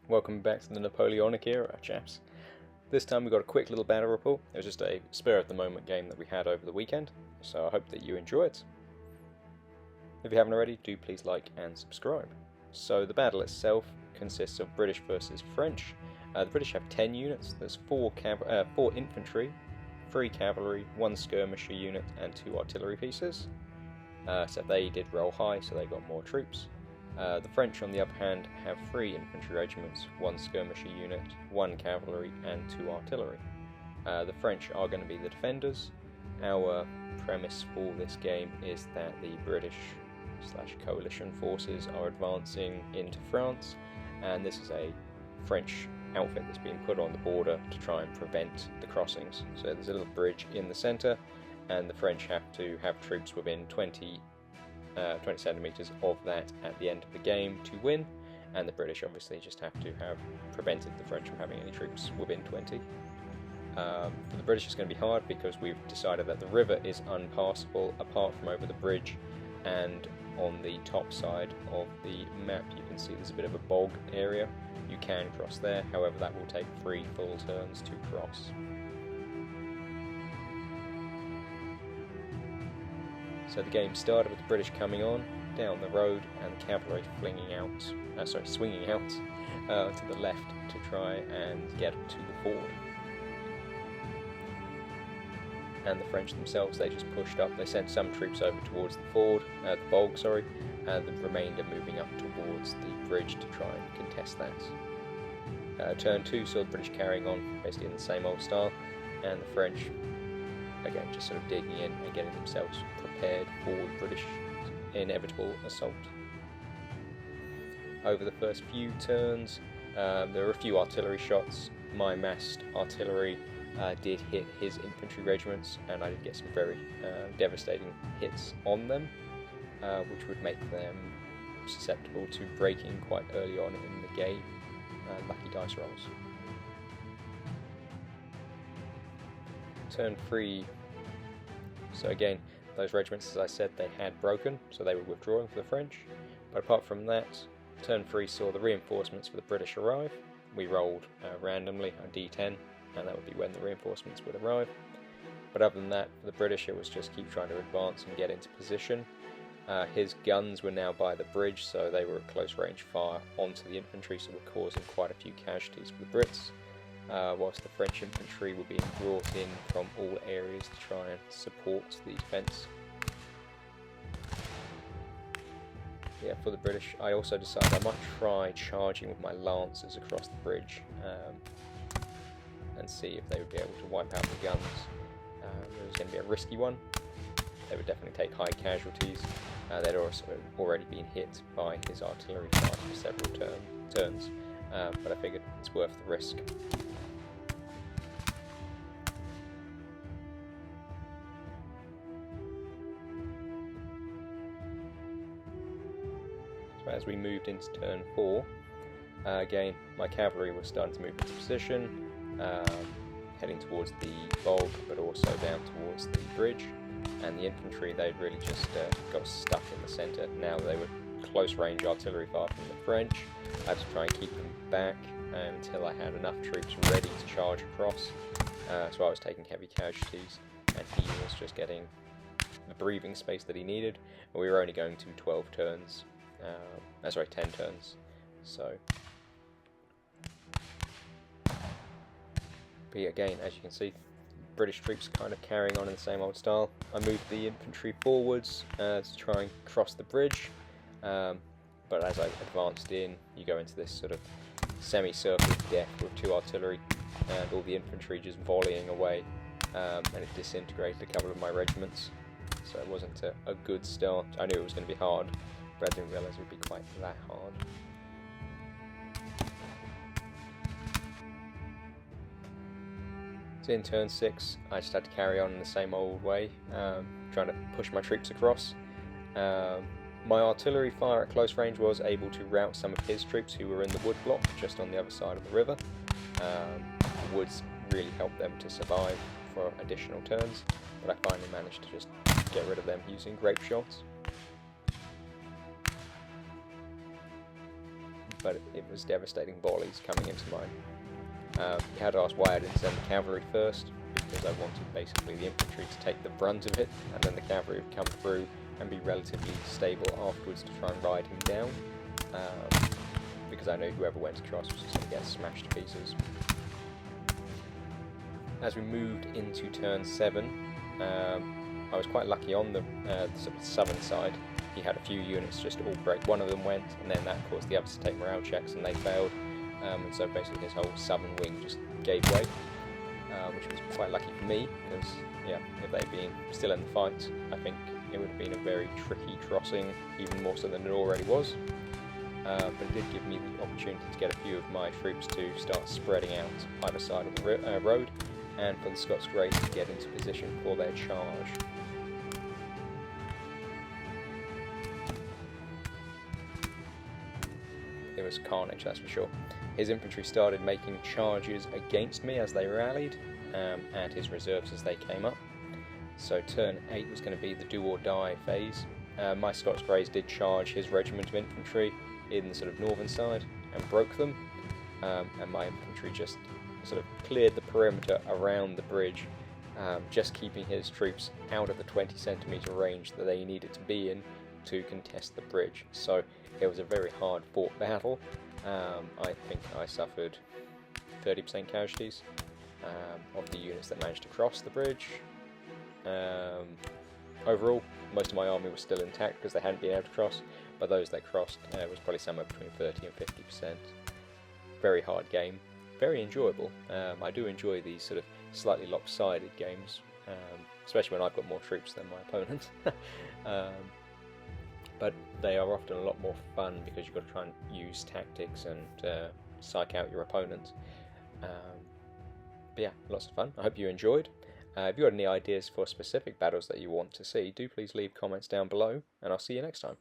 Welcome back to the Napoleonic era, chaps. This time we got a quick little battle report. It was just a spur of the moment game that we had over the weekend, so I hope that you enjoy it. If you haven't already, do please like and subscribe. So the battle itself consists of British versus French. The British have 10 units. There's 4 infantry, 3 cavalry, 1 skirmisher unit and 2 artillery pieces. So they did roll high, so they got more troops. The French, on the other hand, have 3 infantry regiments, 1 skirmisher unit, 1 cavalry and 2 artillery. The French are going to be the defenders. Our premise for this game is that the British/coalition forces are advancing into France, and this is a French outfit that's being put on the border to try and prevent the crossings. So there's a little bridge in the centre, and the French have to have troops within 20 centimetres of that at the end of the game to win, and the British obviously just have to have prevented the French from having any troops within 20. For the British it's going to be hard because we've decided that the river is unpassable apart from over the bridge, and on the top side of the map you can see there's a bit of a bog area. You can cross there, however that will take 3 full turns to cross. So the game started with the British coming on down the road and the cavalry swinging out to the left to try and get to the ford. And the French themselves, they just pushed up. They sent some troops over towards the ford, the bog, and the remainder moving up towards the bridge to try and contest that. Turn 2 saw the British carrying on basically in the same old style, and the French again just sort of digging in and getting themselves prepared for the British inevitable assault. Over the first few turns there were a few artillery shots. My massed artillery did hit his infantry regiments, and I did get some very devastating hits on them, which would make them susceptible to breaking quite early on in the game. Lucky dice rolls. Turn 3. So again, those regiments, as I said, they had broken, so they were withdrawing for the French. But apart from that, turn 3 saw the reinforcements for the British arrive. We rolled randomly a d10, and that would be when the reinforcements would arrive. But other than that, for the British, it was just keep trying to advance and get into position. His guns were now by the bridge, so they were at close range fire onto the infantry, so were causing quite a few casualties for the Brits. Whilst the French infantry were being brought in from all areas to try and support the defence. Yeah, for the British, I also decided I might try charging with my lancers across the bridge and see if they would be able to wipe out the guns. It was going to be a risky one. They would definitely take high casualties. They'd also already been hit by his artillery fire for several turns, but I figured it's worth the risk. So as we moved into turn 4, again my cavalry was starting to move into position, heading towards the bog but also down towards the bridge, and the infantry, they'd really just got stuck in the centre. Now they were close range artillery fire from the French. I had to try and keep them back until I had enough troops ready to charge across, so I was taking heavy casualties and he was just getting the breathing space that he needed. We were only going to 12 turns, 10 turns, so. But yeah, again, as you can see, British troops kind of carrying on in the same old style. I moved the infantry forwards to try and cross the bridge, but as I advanced in, you go into this sort of semicircle of death with 2 artillery and all the infantry just volleying away, and it disintegrated a couple of my regiments, so it wasn't a good start. I knew it was going to be hard, but I didn't realise it would be quite that hard. So in turn 6, I just had to carry on in the same old way, trying to push my troops across. My artillery fire at close range was able to rout some of his troops who were in the wood block just on the other side of the river. The woods really helped them to survive for additional turns, but I finally managed to just get rid of them using grape shots. but it was devastating volleys coming into mine. You had to ask why I didn't send the cavalry first, because I wanted basically the infantry to take the brunt of it, and then the cavalry would come through and be relatively stable afterwards to try and ride him down, because I knew whoever went across was just going to get smashed to pieces. As we moved into turn 7, I was quite lucky on the sort of southern side. He had a few units just all break. One of them went, and then that caused the others to take morale checks, and they failed. And so basically his whole southern wing just gave way, which was quite lucky for me, because yeah, if they'd been still in the fight, I think it would have been a very tricky crossing, even more so than it already was. But it did give me the opportunity to get a few of my troops to start spreading out either side of the road, and for the Scots Greys to get into position for their charge. It was carnage, that's for sure. His infantry started making charges against me as they rallied, and his reserves as they came up. So turn 8 was going to be the do or die phase. My Scots Greys did charge his regiment of infantry in the sort of northern side and broke them, and my infantry just sort of cleared the perimeter around the bridge, just keeping his troops out of the 20 centimetre range that they needed to be in to contest the bridge. So it was a very hard fought battle. I think I suffered 30% casualties of the units that managed to cross the bridge. Overall, most of my army was still intact because they hadn't been able to cross, but those that crossed was probably somewhere between 30 and 50%. Very hard game, very enjoyable. I do enjoy these sort of slightly lopsided games, especially when I've got more troops than my opponent. But they are often a lot more fun because you've got to try and use tactics and psych out your opponent. But yeah, lots of fun. I hope you enjoyed. If you got any ideas for specific battles that you want to see, do please leave comments down below, and I'll see you next time.